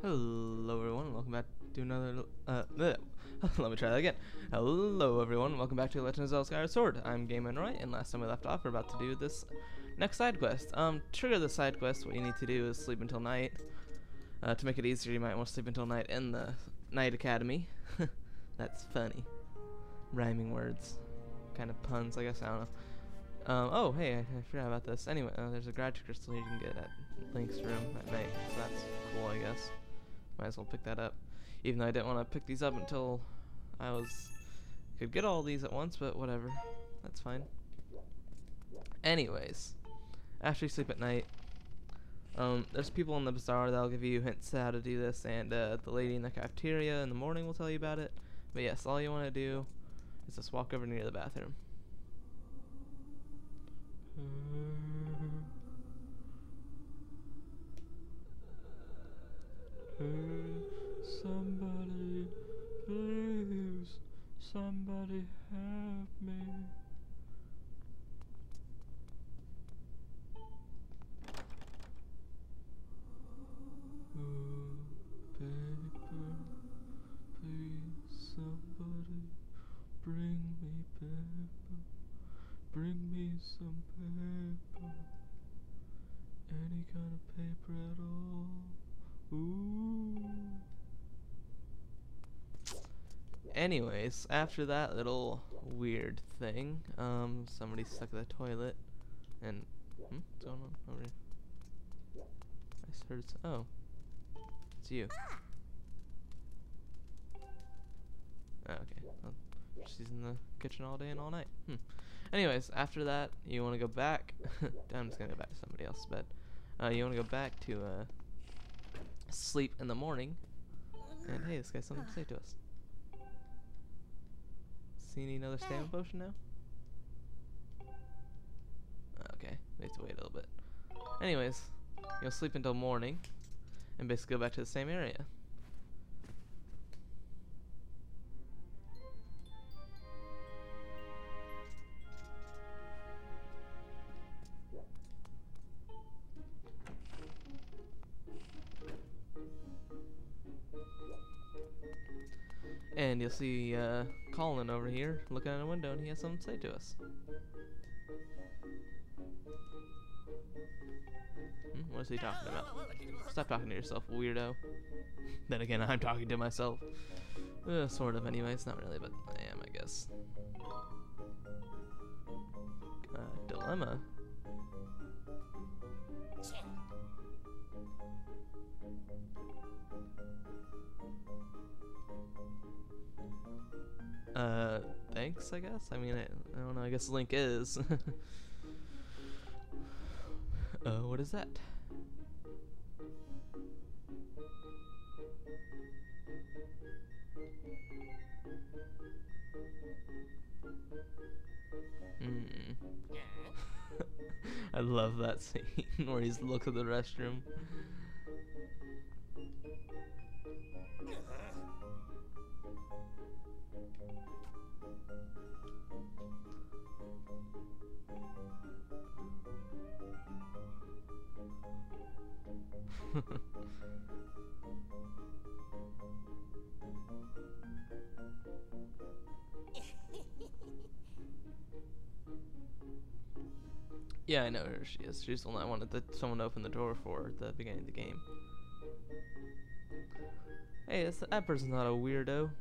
Hello everyone, welcome back to another, let me try that again. Hello everyone, welcome back to Legend of Zelda Skyward Sword. I'm Game Roy, and last time we left off, we're about to do this next side quest. To trigger the side quest, what you need to do is sleep until night. To make it easier, you might want to sleep until night in the Night Academy. That's funny. Rhyming words. Kind of puns, I guess, I don't know. Oh, hey, I forgot about this. Anyway, there's a gratitude crystal you can get at Link's room at night, so that's cool, I guess. Might as well pick that up. Even though I didn't want to pick these up until could get all these at once, but whatever. That's fine. Anyways, after you sleep at night, there's people in the bazaar that'll give you hints to how to do this, and the lady in the cafeteria in the morning will tell you about it. But yes, all you want to do is just walk over near the bathroom. Somebody, please, somebody help me. Paper, please, somebody, bring me paper, bring me some paper, any kind of paper at all. Ooh. Anyways, after that little weird thing, somebody stuck in the toilet, and what's going on over here? I just heard oh, it's you. Oh, okay. Well, she's in the kitchen all day and all night. Anyways, after that, you want to go back. I'm just gonna go back to somebody else's bed. You want to go back to sleep in the morning. And hey, this guy's something to say to us. See any another stamina potion now? Okay, we have to wait a little bit. Anyways, you'll sleep until morning, and basically go back to the same area. And you'll see Colin over here looking at a window, and he has something to say to us. What is he talking about? Stop talking to yourself, weirdo. Then again, I'm talking to myself. Sort of, anyways. Not really, but I am, I guess. Dilemma? Thanks, I guess? I mean, I don't know, I guess Link is. What is that? I love that scene where he looks at the restroom. Yeah, I know who she is. She's the one I wanted someone to open the door for at the beginning of the game. Hey, that person's not a weirdo.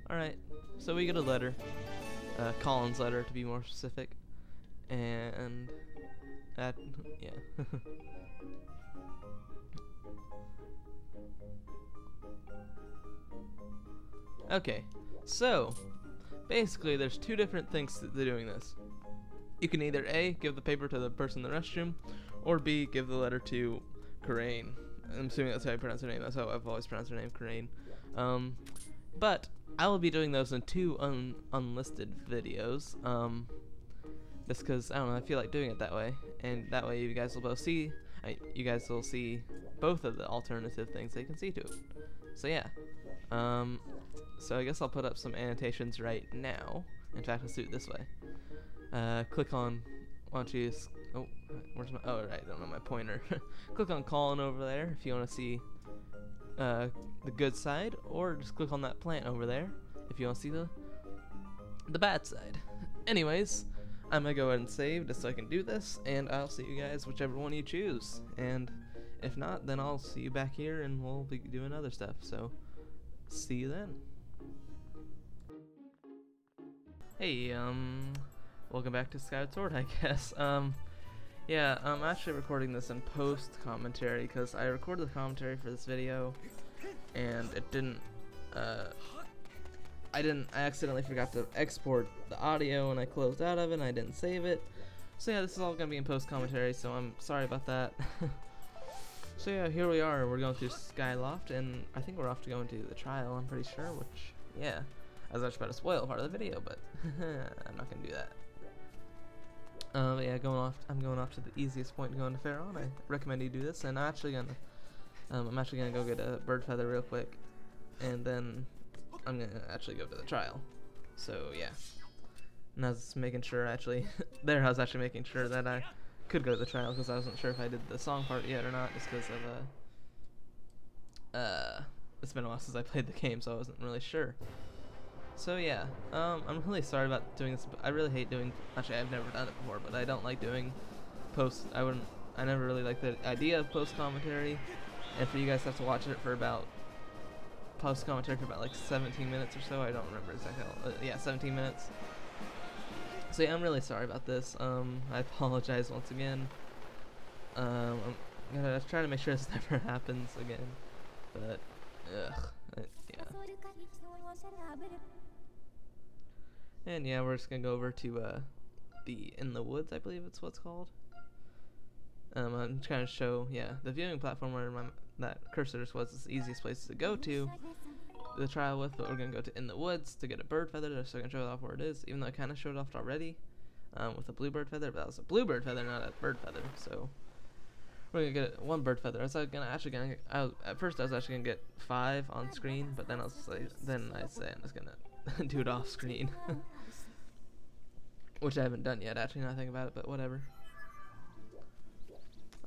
Alright, so we get a letter. Colin's letter, to be more specific. And that, yeah. Okay, so basically there's two different things to doing this. You can either A, give the paper to the person in the restroom, or B, give the letter to Coraine. I'm assuming that's how I pronounce her name. That's how I've always pronounced her name, Coraine. But I will be doing those in two unlisted videos. Just because, I don't know, I feel like doing it that way. And that way you guys will both see, you guys will see both of the alternative things they can see to it. So yeah. So I guess I'll put up some annotations right now. In fact, let's do it this way. Click on why don't you just, oh, where's my, oh, right, I don't know my pointer. Click on Colin over there if you want to see the good side, or just click on that plant over there if you want to see the bad side. Anyways, I'm gonna go ahead and save just so I can do this, and I'll see you guys whichever one you choose. And if not, then I'll see you back here and we'll be doing other stuff. So, see you then. Hey, welcome back to Skyward Sword, I guess. Yeah, I'm actually recording this in post commentary because I recorded the commentary for this video and it didn't, I accidentally forgot to export the audio and I closed out of it and I didn't save it. So yeah, this is all gonna be in post commentary, so I'm sorry about that. So yeah, here we are. We're going through Skyloft, and I think we're off to go into the trial, I'm pretty sure, which, yeah. I was actually about to spoil part of the video, but I'm not gonna do that. But yeah, I'm going off to the easiest point to go into Pharaon. I recommend you do this, and I'm actually gonna go get a bird feather real quick, and then I'm gonna actually go to the trial. So yeah. And I was making sure, actually, I was actually making sure that I could go to the trial because I wasn't sure if I did the song part yet or not, just because of it's been a while since I played the game, so I wasn't really sure. So yeah, I'm really sorry about doing this. I really hate doing. Actually, I've never done it before, but I don't like doing post. I never really liked the idea of post commentary, and for you guys to have to watch it for about post commentary for about like 17 minutes or so. I don't remember exactly. Yeah, 17 minutes. So yeah, I'm really sorry about this. I apologize once again. I'm gonna try to make sure this never happens again. But, yeah. And yeah, we're just gonna go over to the In the Woods, I believe it's what's called. I'm trying to show, yeah, the viewing platform where that cursor was the easiest place to go to the trial with, but we're gonna go to In the Woods to get a bird feather just so I can show it off where it is, even though I kind of showed it off already with a bluebird feather, but that was a bluebird feather, not a bird feather. So we're gonna get one bird feather. At first I was actually gonna get 5 on screen, but then I said I'm just gonna do it off screen, which I haven't done yet. Actually, now I think about it, but whatever.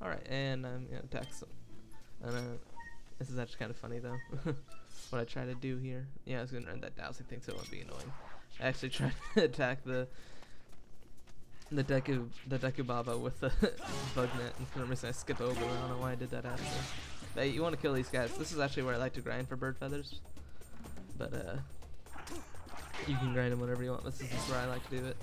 All right, and I'm gonna attack some. This is actually kind of funny though. What I try to do here. Yeah, I was gonna run that dowsing thing so it won't be annoying. I actually tried to attack the Dekubaba with the bug net, and for some reason I skip over. I don't know why I did that actually. But you want to kill these guys. This is actually where I like to grind for bird feathers. But you can grind them whenever you want. This is just where I like to do it.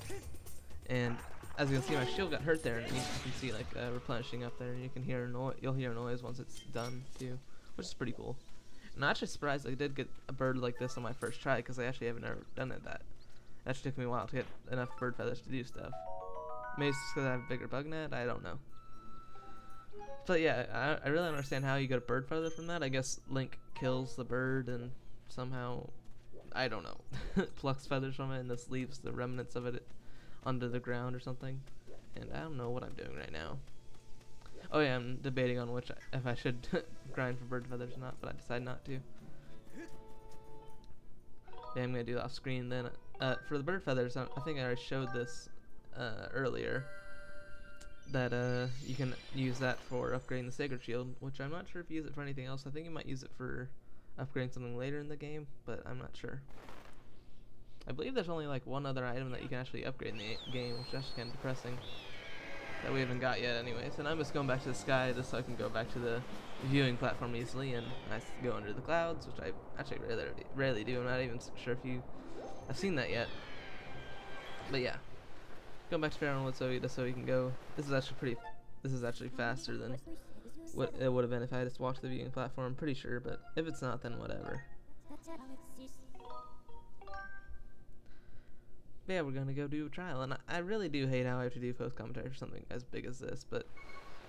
And as you can see, my shield got hurt there, and you can see like replenishing up there, and you can hear you'll hear a noise once it's done too, which is pretty cool. And I'm actually surprised I did get a bird like this on my first try, because I actually haven't ever done it that. It actually took me a while to get enough bird feathers to do stuff. Maybe it's just because I have a bigger bug net, I don't know. But yeah, I really don't understand how you get a bird feather from that. I guess Link kills the bird and somehow, I don't know, plucks feathers from it and this leaves the remnants of it under the ground or something. And I don't know what I'm doing right now. Oh yeah, I'm debating on if I should grind for bird feathers or not, but I decided not to. Yeah, I'm gonna do it off screen then. For the bird feathers, I think I already showed this earlier. That you can use that for upgrading the Sacred Shield, which I'm not sure if you use it for anything else. I think you might use it for upgrading something later in the game, but I'm not sure. I believe there's only like one other item that you can actually upgrade in the game, which is actually kind of depressing. That we haven't got yet anyways. And I'm just going back to the sky just so I can go back to the viewing platform easily, and I go under the clouds, which I actually rarely do. I'm not even sure if you have seen that yet. But yeah. Going back to Pharaon Woods so we can go. This is actually faster than what it would have been if I just walked the viewing platform, I'm pretty sure, but if it's not, then whatever. But yeah, we're gonna go do a trial, and I really do hate how I have to do post commentary for something as big as this, but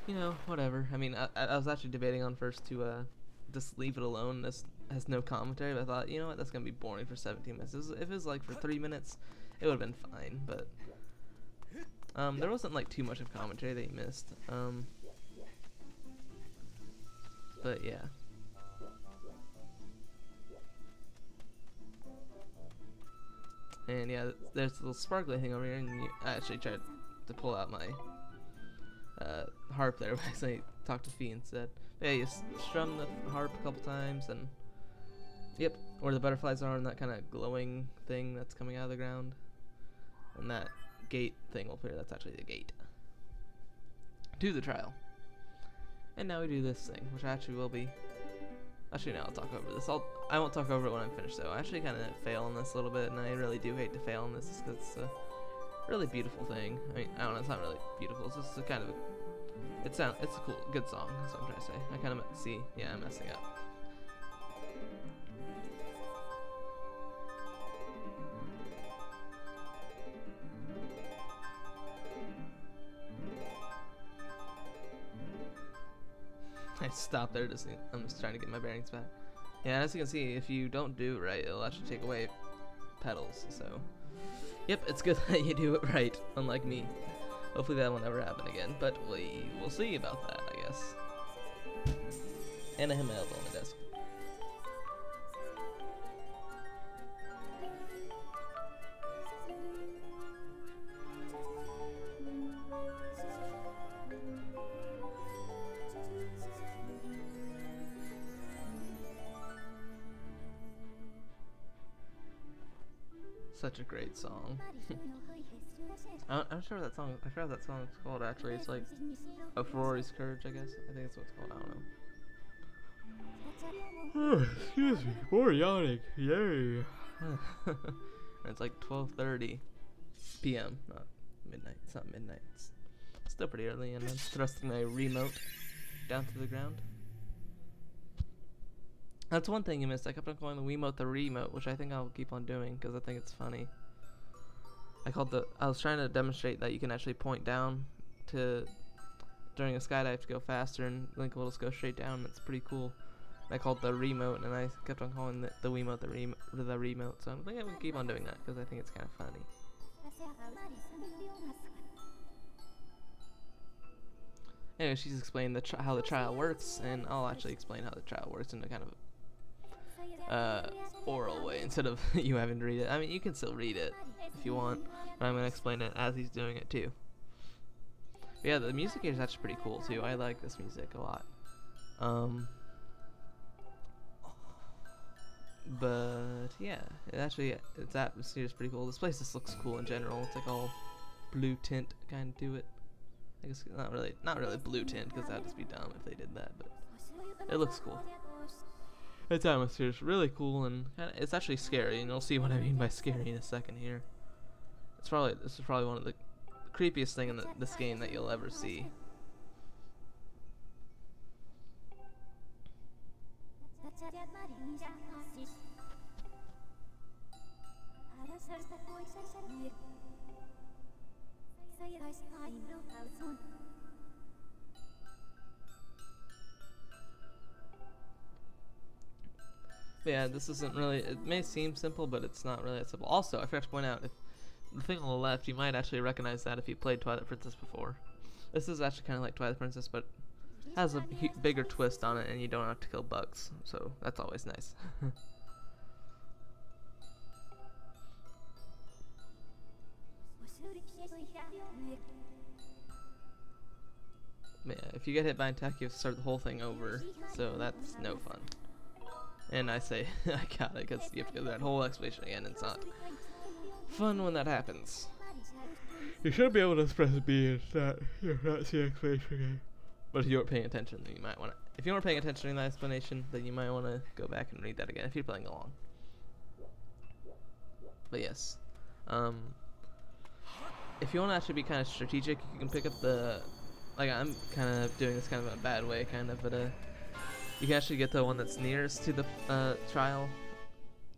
you know, whatever. I mean, I was actually debating on first to just leave it alone. This has no commentary, but I thought, you know what, that's gonna be boring for 17 minutes. If it was like for 3 minutes, it would have been fine, but there wasn't like too much of commentary that you missed. But yeah. And yeah, there's a little sparkly thing over here, and I actually tried to pull out my harp there, but I accidentally talked to Fee instead. Yeah, you strum the harp a couple times, and yep, where the butterflies are, and that kind of glowing thing that's coming out of the ground, and that gate thing will appear. That's actually the gate to the trial. And now we do this thing, which actually will be. Actually, no, I'll talk over this. I won't talk over it when I'm finished, though. I actually kind of fail on this a little bit, and I really do hate to fail on this because it's a really beautiful thing. I mean, I don't know, it's not really beautiful. It's just a kind of it's a cool, good song. That's what I'm trying to say. I kind of see, yeah, I'm messing up. I stopped there. I'm just trying to get my bearings back. Yeah, as you can see, if you don't do it right, it'll actually take away pedals. So, yep, it's good that you do it right, unlike me. Hopefully that will never happen again, but we'll see about that, I guess. And a Himalaya on the desk. Such a great song. I'm sure that song. I forgot what that song is called. Actually, it's like "A Ferrari's Courage." I guess. I think that's what it's called. I don't know. Oh, excuse me. More yawning. Yay. It's like 12:30 p.m. Not midnight. It's not midnight. It's still pretty early, and I'm thrusting my remote down to the ground. That's one thing you missed. I kept on calling the Wiimote the remote, which I think I'll keep on doing because I think it's funny. I was trying to demonstrate that you can actually point down during a skydive to go faster, and Link will just go straight down. It's pretty cool. I called the remote, and I kept on calling the Wiimote the remote. So I think I'm gonna keep on doing that because I think it's kind of funny. Anyway, she's explained how the trial works, and I'll actually explain how the trial works in a kind of oral way instead of you having to read it. I mean, you can still read it if you want, but I'm going to explain it as he's doing it too. But yeah, the music here is actually pretty cool too. I like this music a lot. But yeah, its atmosphere is pretty cool. This place just looks cool in general. It's like all blue tint kind of to it. I guess not really blue tint, because that'd just be dumb if they did that, but it looks cool. Its atmosphere is really cool, and it's actually scary, and you'll see what I mean by scary in a second here. This is probably one of the creepiest thing in this game that you'll ever see. But yeah, this isn't really, it may seem simple, but it's not really that simple. Also, I forgot to point out, if the thing on the left, you might actually recognize that if you played Twilight Princess before. This is actually kind of like Twilight Princess, but has a bigger twist on it, and you don't have to kill bugs, so that's always nice. Yeah, if you get hit by an attack, you have to start the whole thing over, so that's no fun. And I say, I got it, because you have to go through that whole explanation again, and it's not fun when that happens. You should be able to press B and start the explanation again. But if you weren't paying attention, then you might want to. If you weren't paying attention during the explanation, then you might want to go back and read that again if you're playing along. But yes, if you want to actually be kind of strategic, you can pick up the. Like, I'm kind of doing this kind of in a bad way, kind of, but you can actually get the one that's nearest to the trial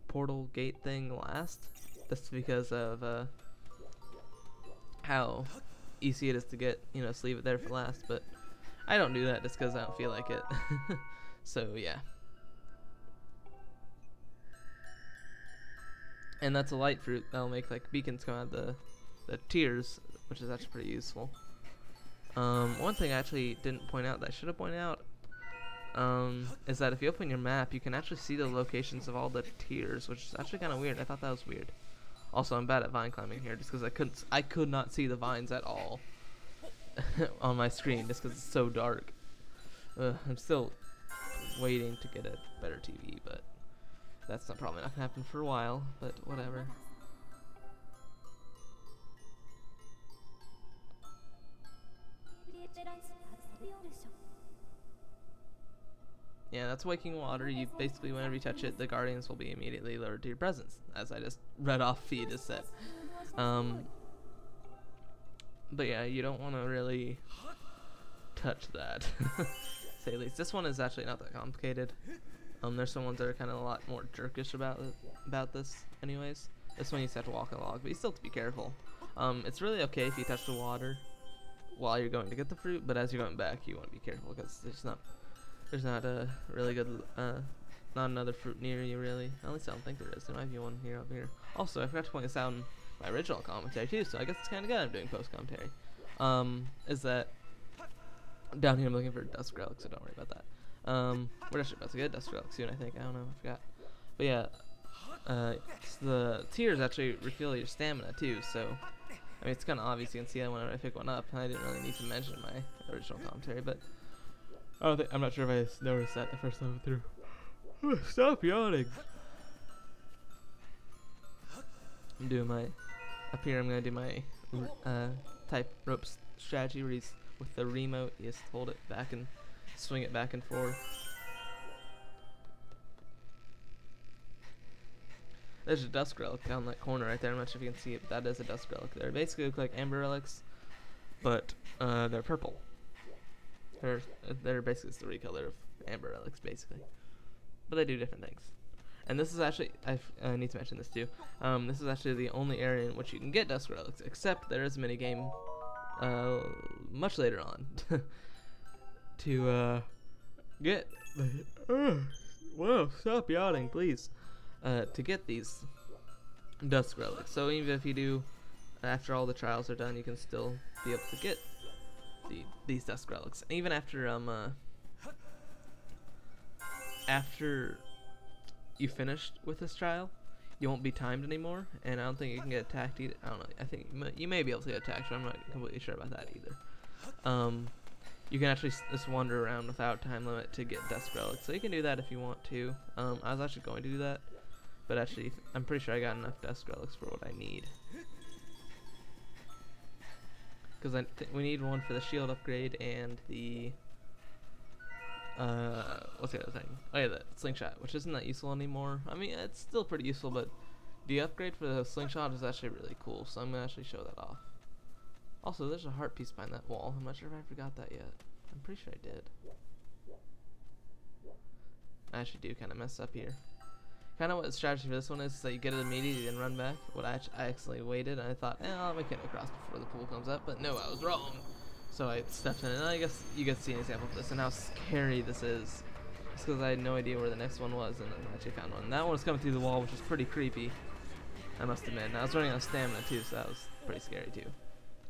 portal gate thing last. That's because of how easy it is to get, just leave it there for last, but I don't do that just because I don't feel like it. So yeah. And that's a light fruit that'll make like beacons come out of the tears, which is actually pretty useful. One thing I actually didn't point out that I should have pointed out is that if you open your map, you can actually see the locations of all the tiers, which is actually kind of weird. I thought that was weird. Also, I'm bad at vine climbing here just because I could not see the vines at all on my screen just because it's so dark. I'm still waiting to get a better TV, but that's probably not gonna happen for a while. But whatever. Yeah, that's waking water. You basically, whenever you touch it, the guardians will be immediately lured to your presence, as I just read off feed is said. But yeah, you don't want to really touch that. Say at least. This one is actually not that complicated. There's some ones that are kind of a lot more jerkish about this, anyways. This one you just have to walk a log, but you still have to be careful. It's really okay if you touch the water while you're going to get the fruit, but as you're going back, you want to be careful because there's not a really good, not another fruit near you, really. At least I don't think there is. There might be one here, up here. Also, I forgot to point this out in my original commentary, too, so I guess it's kind of good I'm doing post-commentary. Is that down here I'm looking for dust relic, so don't worry about that. We're actually about to get dust relic soon, I think. I don't know, I forgot. But yeah, the tears actually refill your stamina, too, so I mean, it's kind of obvious. You can see that whenever I pick one up. I didn't really need to mention in my original commentary, but I'm not sure if I noticed that the first time through. Stop yawning. I'm doing my up here. I'm gonna do my type rope strategy where he's with the remote. You just hold it back and swing it back and forth. There's a dust relic down that corner right there. I'm not sure if you can see it, but that is a dust relic there. Basically look like amber relics, but they're purple. They're basically the recolor of amber relics, basically. But they do different things. And this is actually, I need to mention this too. This is actually the only area in which you can get dust relics, except there is a minigame much later on to get. Whoa! Stop yawning, please. To get these dust relics. So even if you do, after all the trials are done, you can still be able to get these dust relics. And even after you finished with this trial, you won't be timed anymore, and I don't think you can get attacked either. I don't know. I think you may be able to get attacked, but I'm not completely sure about that either. You can actually just wander around without time limit to get dust relics, so you can do that if you want to. I was actually going to do that, but actually I'm pretty sure I got enough dust relics for what I need. Because we need one for the shield upgrade and the what's the other thing? Oh yeah, the slingshot, which isn't that useful anymore. I mean, it's still pretty useful, but the upgrade for the slingshot is actually really cool, so I'm gonna actually show that off. Also, there's a heart piece behind that wall. I'm not sure if I forgot that yet. I'm pretty sure I did. I actually do kind of mess up here. Kind of what the strategy for this one is that you get it immediately and run back. What I accidentally waited, and I thought, I'll make it across before the pool comes up, but no, I was wrong. So I stepped in, and I guess you get to see an example of this and how scary this is. Just because I had no idea where the next one was, and I actually found one. And that one was coming through the wall, which was pretty creepy, I must admit. And I was running out of stamina too, so that was pretty scary too.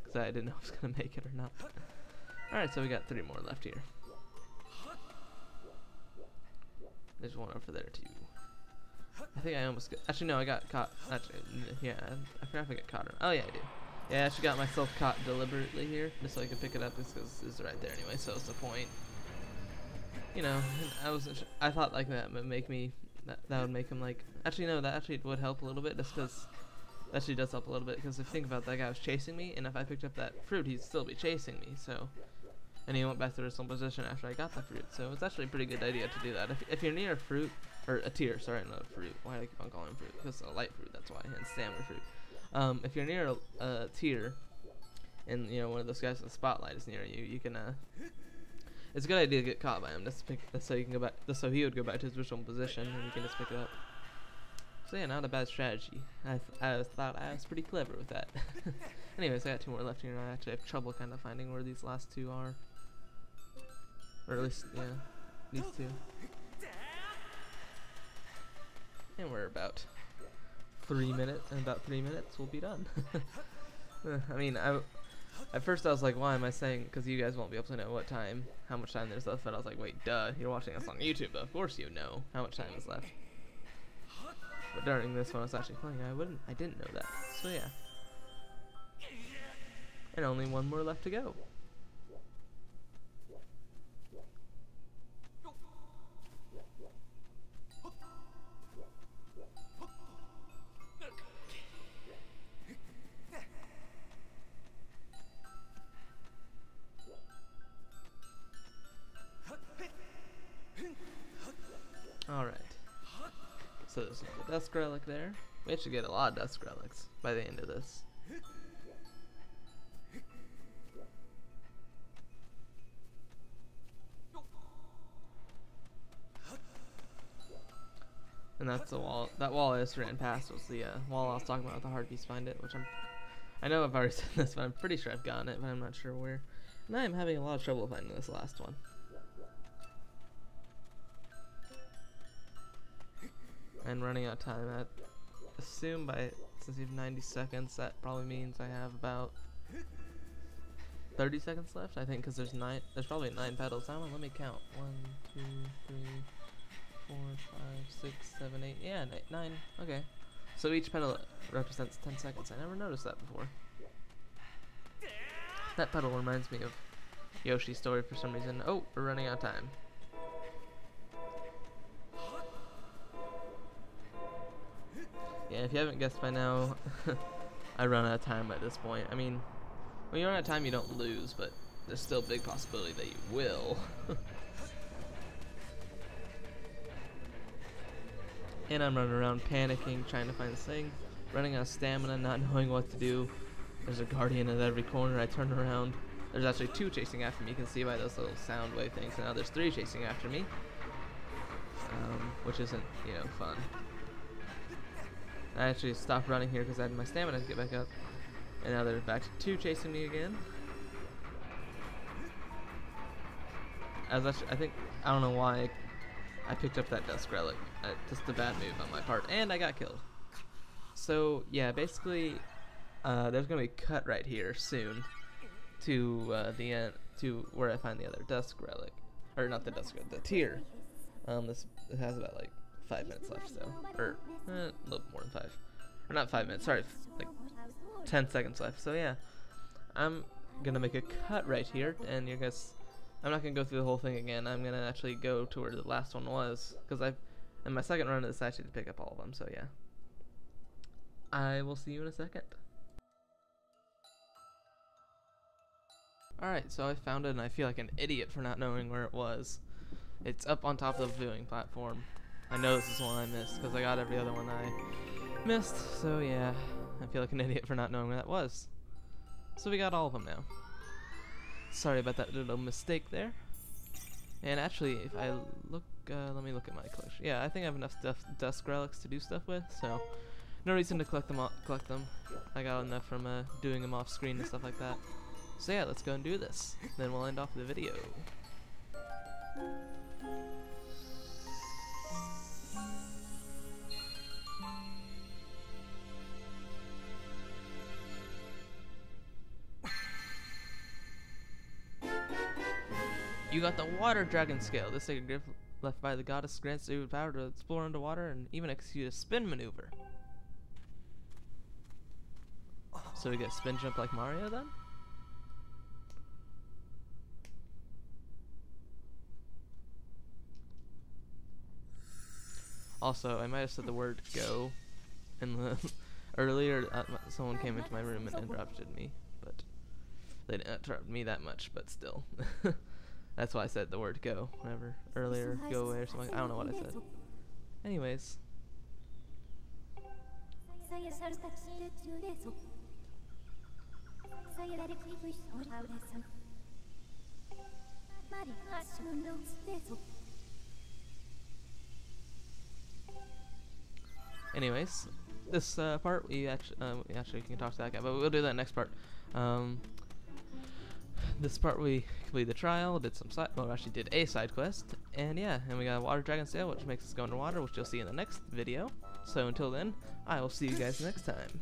Because I didn't know if I was going to make it or not. Alright, so we got 3 more left here. There's one over there too. I think I almost got, actually no, I got caught. Actually, yeah, I forgot if I got caught or, oh yeah, I do. Yeah, I actually got myself caught deliberately here, just so I could pick it up, just because it's right there anyway, so what's the point? You know, I thought like that would make me, that would make him like, actually no, that actually would help a little bit, just because, that actually does help a little bit, because if you think about it, that guy was chasing me, and if I picked up that fruit, he'd still be chasing me, so, and he went back to the original position after I got the fruit, so it's actually a pretty good idea to do that. If you're near a fruit, or a tier, sorry, not a fruit, why do I keep on calling fruit? Because it's a light fruit, that's why, and stamina fruit. If you're near a tier, and you know one of those guys with the spotlight is near you, you can it's a good idea to get caught by him, just so you can go back, just so he would go back to his original position, and you can just pick it up. So yeah, not a bad strategy. I thought I was pretty clever with that. Anyways, I got 2 more left here, and I actually have trouble kind of finding where these last 2 are, or at least yeah, these 2. And we're about 3 minutes, and about 3 minutes we'll be done. I mean, at first I was like, why am I saying, because you guys won't be able to know how much time there's left, but I was like, wait, duh, you're watching us on YouTube, but of course you know how much time is left. But during this one I was actually playing, I didn't know that. So yeah. And only one more left to go. Alright. So there's a Dusk Relic there. We should get a lot of Dusk Relics by the end of this. And that's the wall. That wall I just ran past was the wall I was talking about with the hard piece find it, which I know I've already said this, but I'm pretty sure I've gotten it, but I'm not sure where. And I'm having a lot of trouble finding this last one. And running out of time. I assume since you have 90 seconds, that probably means I have about 30 seconds left. I think because there's probably 9 petals. Let me count. 1, 2, 3, 4, 5, 6, 7, 8. Yeah, 9. Okay. So each petal represents 10 seconds. I never noticed that before. That petal reminds me of Yoshi's story for some reason. Oh, we're running out of time. Yeah, if you haven't guessed by now, I run out of time at this point. I mean, when you run out of time, you don't lose, but there's still a big possibility that you will. And I'm running around panicking, trying to find this thing, running out of stamina, not knowing what to do. There's a guardian at every corner. I turn around. There's actually 2 chasing after me. You can see by those little sound wave things. And now there's 3 chasing after me, which isn't, fun. I actually stopped running here because I had my stamina to get back up. And now they're back to 2 chasing me again. I don't know why I picked up that Dusk Relic. Just a bad move on my part. And I got killed. So, yeah, basically, there's going to be a cut right here soon to the end, to where I find the other Dusk Relic. Or not the Dusk Relic, the tier. It has about, 5 minutes left, so. Or, a little more than 5. Or not 5 minutes, sorry, 10 seconds left. So, yeah. I'm going to make a cut right here, and you guys... I'm not going to go through the whole thing again. I'm going to actually go to where the last one was, because in my second run of this, I actually did pick up all of them, so yeah. I will see you in a second. Alright, so I found it, and I feel like an idiot for not knowing where it was. It's up on top of the viewing platform. I know this is one I missed, because I got every other one I missed, so yeah. I feel like an idiot for not knowing where that was. So we got all of them now. Sorry about that little mistake there. And actually, if I look, let me look at my collection. Yeah, I think I have enough Dusk Relics to do stuff with, so no reason to collect them. I got enough from doing them off screen and stuff like that. So yeah, let's go and do this. Then we'll end off the video. You got the Water Dragon Scale. This sacred gift left by the goddess grants you the power to explore underwater and even execute a spin maneuver. So we get spin jump like Mario then? Also, I might have said the word go in the earlier. Someone came into my room and interrupted me, but they didn't interrupt me that much, but still. That's why I said the word go whenever earlier, go away or something. I don't know what I said. Anyways. Anyways, this part we actually can talk to that guy, but we'll do that next part. This part we completed the trial, did some actually did a side quest, and yeah, and we got a Water Dragon Sail, which makes us go underwater, which you'll see in the next video. So until then, I will see you guys next time.